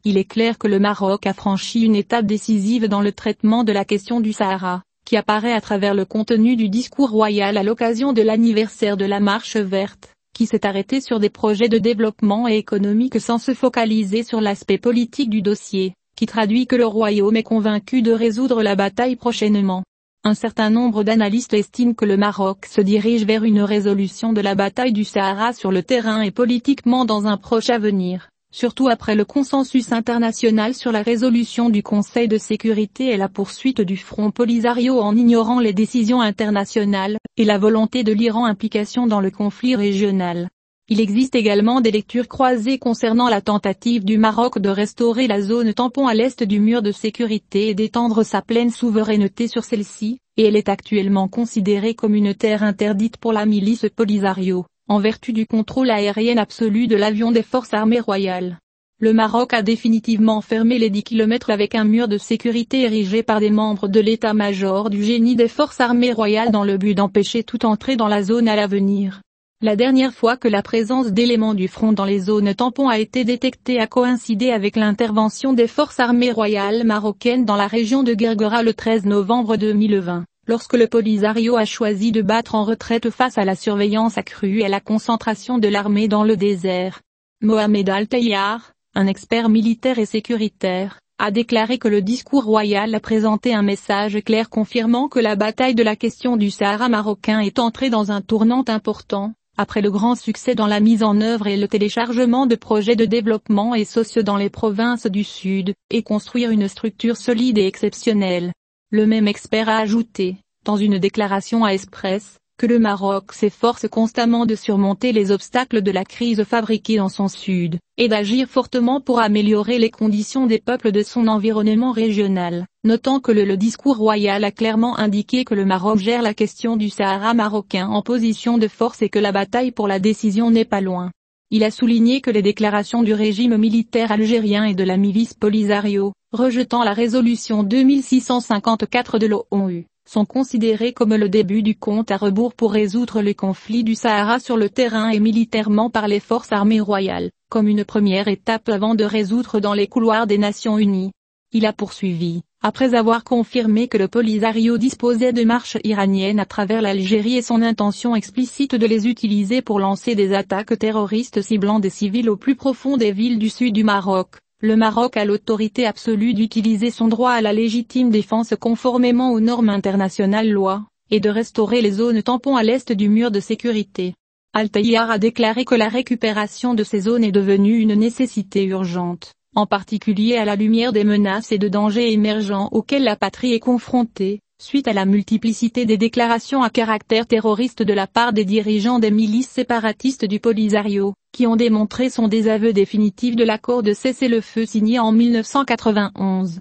Il est clair que le Maroc a franchi une étape décisive dans le traitement de la question du Sahara, qui apparaît à travers le contenu du discours royal à l'occasion de l'anniversaire de la Marche verte, qui s'est arrêté sur des projets de développement et économique sans se focaliser sur l'aspect politique du dossier, qui traduit que le royaume est convaincu de résoudre la bataille prochainement. Un certain nombre d'analystes estiment que le Maroc se dirige vers une résolution de la bataille du Sahara sur le terrain et politiquement dans un proche avenir, surtout après le consensus international sur la résolution du Conseil de sécurité et la poursuite du Front Polisario en ignorant les décisions internationales, et la volonté de l'Iran implication dans le conflit régional. Il existe également des lectures croisées concernant la tentative du Maroc de restaurer la zone tampon à l'est du mur de sécurité et d'étendre sa pleine souveraineté sur celle-ci, et elle est actuellement considérée comme une terre interdite pour la milice Polisario, en vertu du contrôle aérien absolu de l'avion des forces armées royales. Le Maroc a définitivement fermé les 10 km avec un mur de sécurité érigé par des membres de l'état-major du génie des forces armées royales dans le but d'empêcher toute entrée dans la zone à l'avenir. La dernière fois que la présence d'éléments du front dans les zones tampons a été détectée a coïncidé avec l'intervention des forces armées royales marocaines dans la région de Guerguera le 13 novembre 2020, lorsque le Polisario a choisi de battre en retraite face à la surveillance accrue et la concentration de l'armée dans le désert. Mohamed Al-Tayyar, un expert militaire et sécuritaire, a déclaré que le discours royal a présenté un message clair confirmant que la bataille de la question du Sahara marocain est entrée dans un tournant important, après le grand succès dans la mise en œuvre et le téléchargement de projets de développement et sociaux dans les provinces du Sud, et construire une structure solide et exceptionnelle. Le même expert a ajouté, dans une déclaration à Express, que le Maroc s'efforce constamment de surmonter les obstacles de la crise fabriquée dans son sud, et d'agir fortement pour améliorer les conditions des peuples de son environnement régional, notant que le discours royal a clairement indiqué que le Maroc gère la question du Sahara marocain en position de force et que la bataille pour la décision n'est pas loin. Il a souligné que les déclarations du régime militaire algérien et de la milice Polisario, rejetant la résolution 2654 de l'ONU, sont considérés comme le début du compte à rebours pour résoudre le conflit du Sahara sur le terrain et militairement par les forces armées royales, comme une première étape avant de résoudre dans les couloirs des Nations Unies. Il a poursuivi, après avoir confirmé que le Polisario disposait de marches iraniennes à travers l'Algérie et son intention explicite de les utiliser pour lancer des attaques terroristes ciblant des civils au plus profond des villes du sud du Maroc. Le Maroc a l'autorité absolue d'utiliser son droit à la légitime défense conformément aux normes internationales lois, et de restaurer les zones tampons à l'est du mur de sécurité. Al-Tayyar a déclaré que la récupération de ces zones est devenue une nécessité urgente, en particulier à la lumière des menaces et de dangers émergents auxquels la patrie est confrontée, suite à la multiplicité des déclarations à caractère terroriste de la part des dirigeants des milices séparatistes du Polisario, qui ont démontré son désaveu définitif de l'accord de cessez-le-feu signé en 1991.